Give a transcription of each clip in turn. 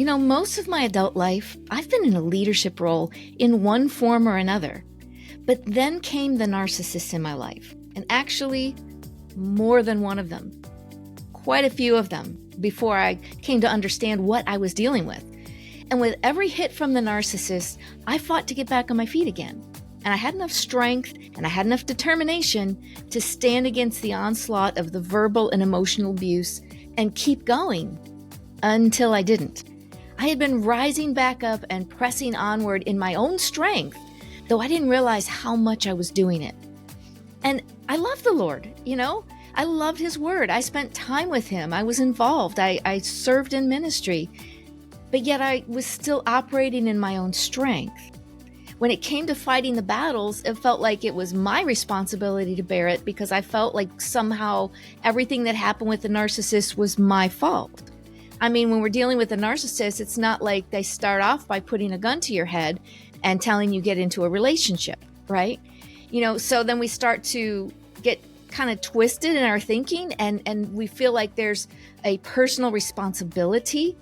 Most of my adult life, I've been in a leadership role in one form or another. But then came the narcissists in my life, and actually more than one of them, quite a few of them, before I came to understand what I was dealing with. And with every hit from the narcissist, I fought to get back on my feet again. And I had enough strength and I had enough determination to stand against the onslaught of the verbal and emotional abuse and keep going until I didn't. I had been rising back up and pressing onward in my own strength, though I didn't realize how much I was doing it. And I love the Lord, I loved His Word. I spent time with Him. I was involved. I served in ministry. But yet I was still operating in my own strength. When it came to fighting the battles, it felt like it was my responsibility to bear it because I felt like somehow everything that happened with the narcissist was my fault. I mean, when we're dealing with a narcissist, it's not like they start off by putting a gun to your head and telling you get into a relationship, right? So then we start to get kind of twisted in our thinking and we feel like there's a personal responsibility.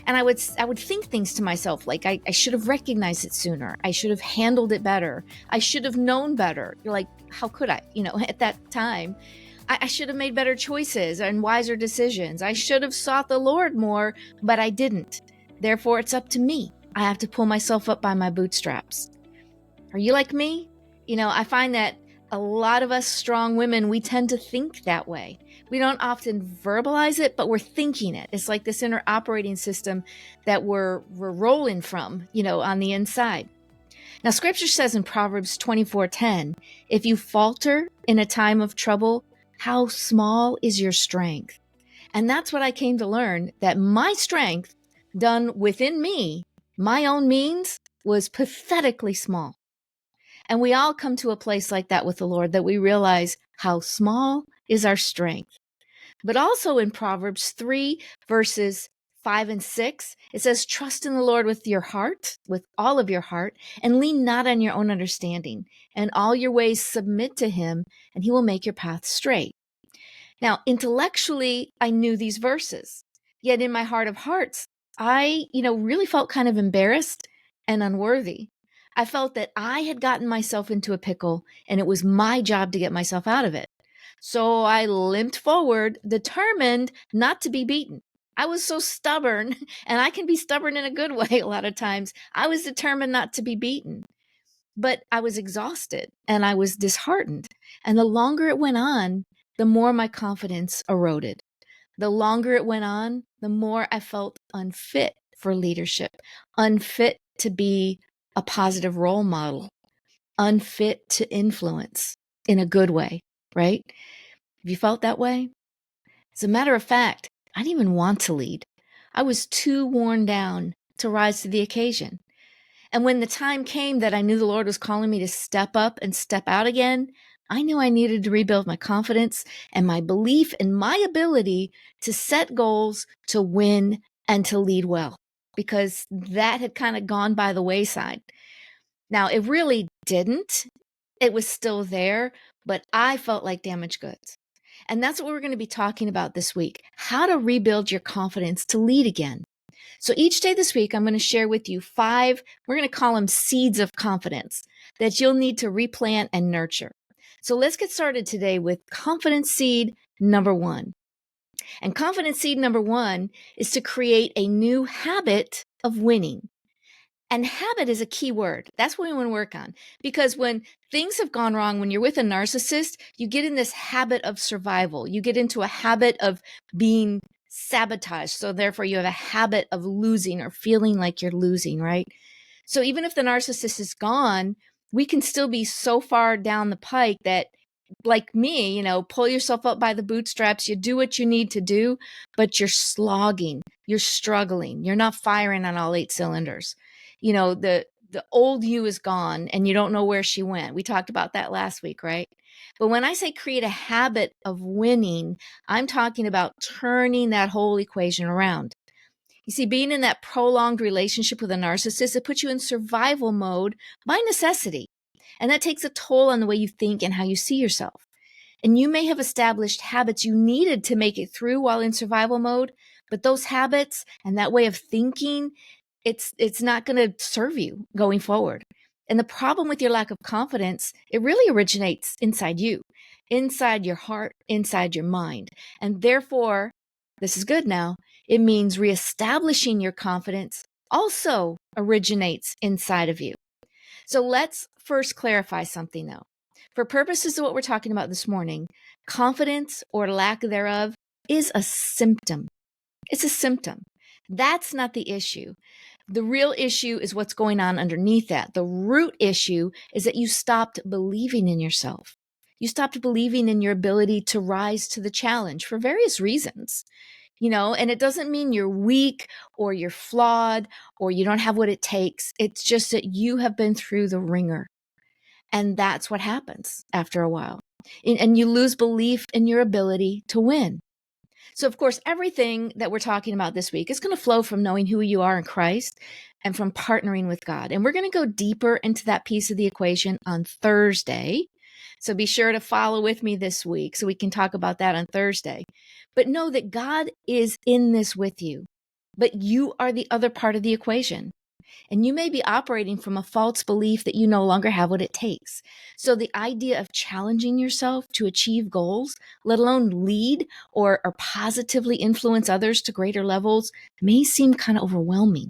And I would think things to myself like I should have recognized it sooner. I should have handled it better. I should have known better. You're like, how could I? At that time, I should have made better choices and wiser decisions. I should have sought the Lord more, but I didn't. Therefore, it's up to me. I have to pull myself up by my bootstraps. Are you like me? I find that a lot of us strong women, we tend to think that way. We don't often verbalize it, but we're thinking it. It's like this inner operating system that we're rolling from, on the inside. Now, Scripture says in Proverbs 24:10, if you falter in a time of trouble, how small is your strength? And that's what I came to learn, that my strength done within me, my own means, was pathetically small. And we all come to a place like that with the Lord, that we realize how small is our strength. But also in Proverbs 3, verses 5 and 6, it says, trust in the Lord with your heart, with all of your heart, and lean not on your own understanding. And all your ways submit to Him, and He will make your path straight. Now, intellectually, I knew these verses. Yet in my heart of hearts, I, really felt kind of embarrassed and unworthy. I felt that I had gotten myself into a pickle and it was my job to get myself out of it. So I limped forward, determined not to be beaten. I was so stubborn, and I can be stubborn in a good way a lot of times. I was determined not to be beaten. But I was exhausted and I was disheartened. And the longer it went on, the more my confidence eroded. The longer it went on, the more I felt unfit for leadership, unfit to be a positive role model, unfit to influence in a good way, right? Have you felt that way? As a matter of fact, I didn't even want to lead. I was too worn down to rise to the occasion. And when the time came that I knew the Lord was calling me to step up and step out again, I knew I needed to rebuild my confidence and my belief in my ability to set goals, to win, and to lead well, because that had kind of gone by the wayside. Now, it really didn't. It was still there, but I felt like damaged goods. And that's what we're going to be talking about this week, how to rebuild your confidence to lead again. So each day this week, I'm going to share with you 5, we're going to call them seeds of confidence that you'll need to replant and nurture. So let's get started today with confidence seed number 1. And confidence seed number 1 is to create a new habit of winning. And habit is a key word. That's what we want to work on. Because when things have gone wrong, when you're with a narcissist, you get in this habit of survival. You get into a habit of being sabotaged. So therefore, you have a habit of losing or feeling like you're losing, right? So even if the narcissist is gone, we can still be so far down the pike that, like me, pull yourself up by the bootstraps. You do what you need to do, but you're slogging, you're struggling, you're not firing on all 8 cylinders. The old you is gone and you don't know where she went. We talked about that last week, right? But when I say create a habit of winning, I'm talking about turning that whole equation around. You see, being in that prolonged relationship with a narcissist, it puts you in survival mode by necessity. And that takes a toll on the way you think and how you see yourself. And you may have established habits you needed to make it through while in survival mode, But those habits and that way of thinking, it's not going to serve you going forward. And the problem with your lack of confidence, it really originates inside you, inside your heart, inside your mind. And therefore, this is good now. It means reestablishing your confidence also originates inside of you. So let's first clarify something though. For purposes of what we're talking about this morning, confidence or lack thereof is a symptom. It's a symptom. That's not the issue. The real issue is what's going on underneath that. The root issue is that you stopped believing in yourself. You stopped believing in your ability to rise to the challenge for various reasons. And it doesn't mean you're weak or you're flawed or you don't have what it takes. It's just that you have been through the ringer. And that's what happens after a while. And you lose belief in your ability to win. So, of course, everything that we're talking about this week is going to flow from knowing who you are in Christ and from partnering with God. And we're going to go deeper into that piece of the equation on Thursday. So be sure to follow with me this week so we can talk about that on Thursday. But know that God is in this with you, but you are the other part of the equation. And you may be operating from a false belief that you no longer have what it takes. So the idea of challenging yourself to achieve goals, let alone lead or positively influence others to greater levels, may seem kind of overwhelming.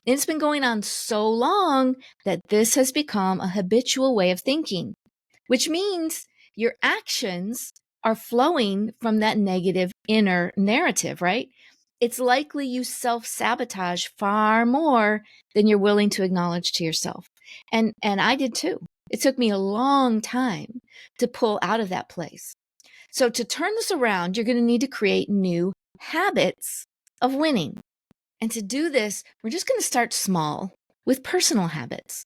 And it's been going on so long that this has become a habitual way of thinking, which means your actions are flowing from that negative inner narrative, right? It's likely you self-sabotage far more than you're willing to acknowledge to yourself. And I did too. It took me a long time to pull out of that place. So to turn this around, you're going to need to create new habits of winning. And to do this, we're just going to start small with personal habits.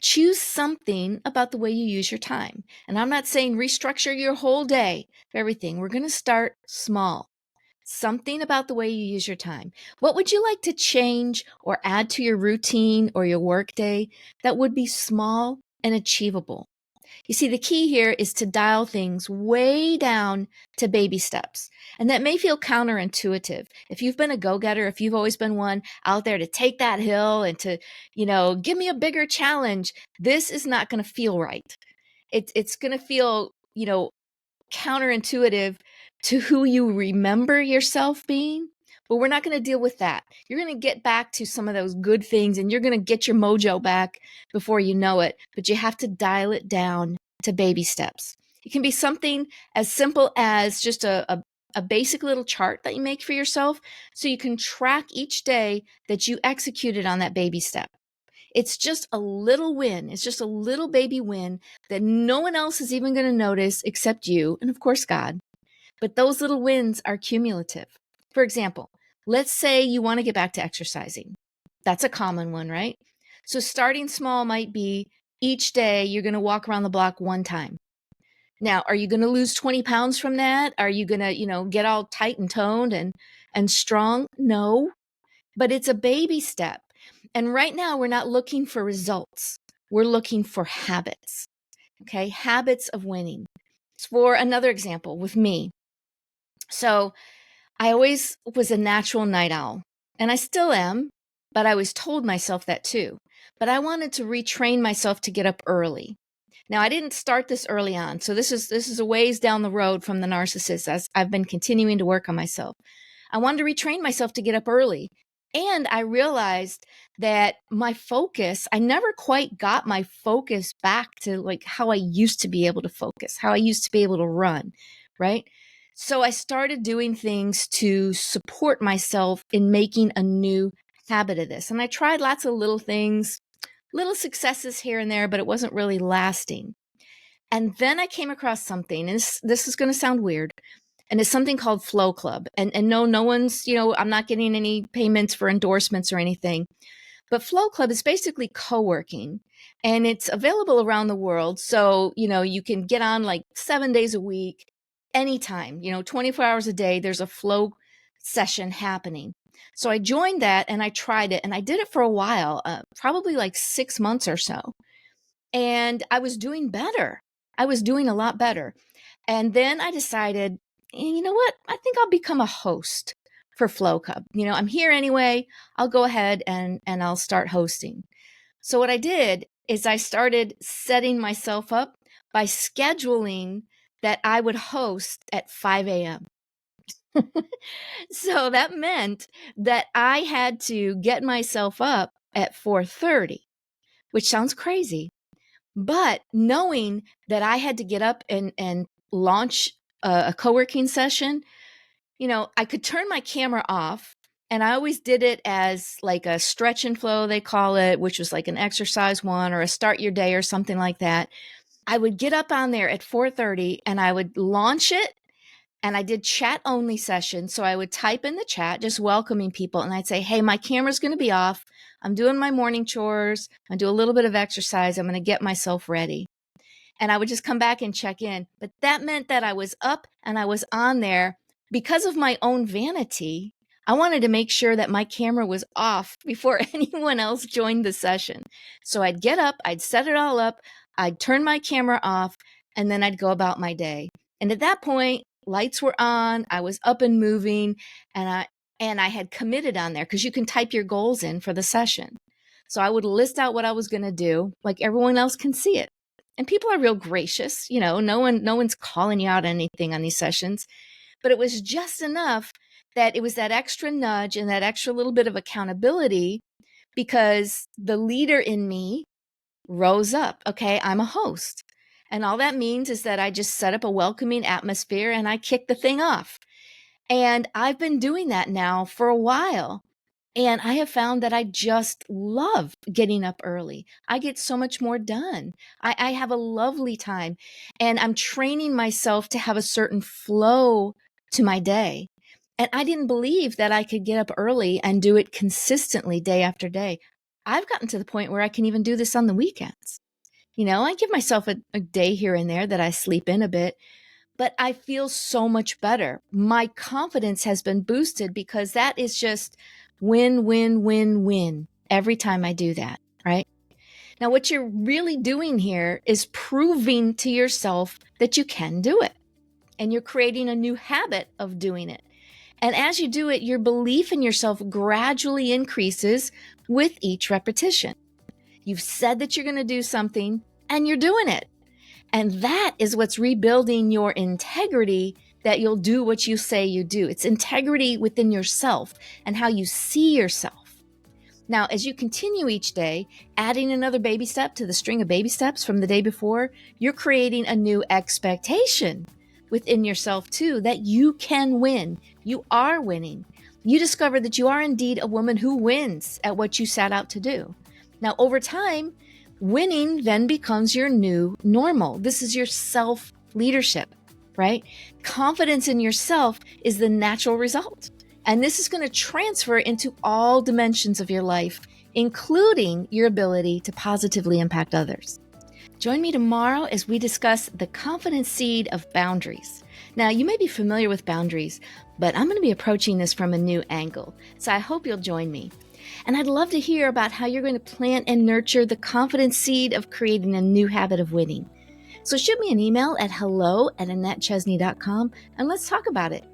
Choose something about the way you use your time. And I'm not saying restructure your whole day for everything. We're going to start small. Something about the way you use your time. What would you like to change or add to your routine or your workday that would be small and achievable? You see, the key here is to dial things way down to baby steps. And that may feel counterintuitive. If you've been a go-getter, if you've always been one out there to take that hill and to, give me a bigger challenge, this is not going to feel right. It's going to feel, counterintuitive to who you remember yourself being. But we're not going to deal with that. You're going to get back to some of those good things and you're going to get your mojo back before you know it. But you have to dial it down to baby steps. It can be something as simple as just a basic little chart that you make for yourself so you can track each day that you executed on that baby step. It's just a little win. It's just a little baby win that no one else is even going to notice except you and, of course, God. But those little wins are cumulative. For example, let's say you want to get back to exercising. That's a common one, right? So starting small might be each day you're going to walk around the block one time. Now, are you going to lose 20 pounds from that? Are you going to, get all tight and toned and strong? No, but it's a baby step. And right now we're not looking for results. We're looking for habits. Okay. Habits of winning. For another example with me. So I always was a natural night owl and I still am, but I always told myself that too. But I wanted to retrain myself to get up early. Now I didn't start this early on. So this is a ways down the road from the narcissist as I've been continuing to work on myself. I wanted to retrain myself to get up early. And I realized that my focus, I never quite got my focus back to like how I used to be able to focus, how I used to be able to run, right? So I started doing things to support myself in making a new habit of this. And I tried lots of little things, little successes here and there, but it wasn't really lasting. And then I came across something, and this is going to sound weird, and it's something called Flow Club. And no one's, I'm not getting any payments for endorsements or anything. But Flow Club is basically co-working, and it's available around the world. So, you can get on like 7 days a week, anytime, 24 hours a day, there's a flow session happening. So I joined that and I tried it, and I did it for a while, probably like 6 months or so. And I was doing better. I was doing a lot better. And then I decided, you know what? I think I'll become a host for Flow Cup. I'm here anyway. I'll go ahead and I'll start hosting. So what I did is I started setting myself up by scheduling that I would host at 5 a.m. So that meant that I had to get myself up at 4:30, which sounds crazy. But knowing that I had to get up and launch a co-working session, I could turn my camera off, and I always did it as like a stretch and flow, they call it, which was like an exercise one or a start your day or something like that. I would get up on there at 4:30 and I would launch it. And I did chat only sessions. So I would type in the chat, just welcoming people. And I'd say, hey, my camera's going to be off. I'm doing my morning chores. I do a little bit of exercise. I'm going to get myself ready. And I would just come back and check in. But that meant that I was up and I was on there because of my own vanity. I wanted to make sure that my camera was off before anyone else joined the session. So I'd get up, I'd set it all up, I'd turn my camera off, and then I'd go about my day. And at that point, lights were on, I was up and moving, and I had committed on there because you can type your goals in for the session. So I would list out what I was going to do, like everyone else can see it. And people are real gracious, no one's calling you out on anything on these sessions, but it was just enough that it was that extra nudge and that extra little bit of accountability because the leader in me rose up. Okay, I'm a host. And all that means is that I just set up a welcoming atmosphere and I kick the thing off. And I've been doing that now for a while. And I have found that I just love getting up early. I get so much more done. I have a lovely time. And I'm training myself to have a certain flow to my day. And I didn't believe that I could get up early and do it consistently day after day. I've gotten to the point where I can even do this on the weekends. I give myself a day here and there that I sleep in a bit, but I feel so much better. My confidence has been boosted because that is just win, win, win, win every time I do that, right? Now, what you're really doing here is proving to yourself that you can do it, and you're creating a new habit of doing it. And as you do it, your belief in yourself gradually increases with each repetition. You've said that you're going to do something, and you're doing it. And that is what's rebuilding your integrity, that you'll do what you say you do. It's integrity within yourself and how you see yourself. Now, as you continue each day, adding another baby step to the string of baby steps from the day before, you're creating a new expectation within yourself too, that you can win. You are winning. You discover that you are indeed a woman who wins at what you set out to do. Now, over time, winning then becomes your new normal. This is your self-leadership, right? Confidence in yourself is the natural result. And this is going to transfer into all dimensions of your life, including your ability to positively impact others. Join me tomorrow as we discuss the confidence seed of boundaries. Now, you may be familiar with boundaries, but I'm going to be approaching this from a new angle. So I hope you'll join me. And I'd love to hear about how you're going to plant and nurture the confidence seed of creating a new habit of winning. So shoot me an email at hello@AnnetteChesney.com and let's talk about it.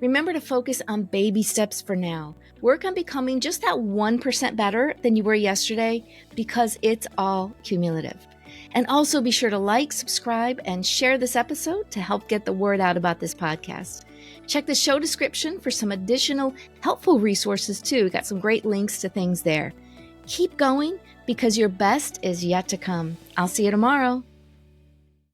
Remember to focus on baby steps for now. Work on becoming just that 1% better than you were yesterday, because it's all cumulative. And also be sure to like, subscribe, and share this episode to help get the word out about this podcast. Check the show description for some additional helpful resources too. Got some great links to things there. Keep going, because your best is yet to come. I'll see you tomorrow.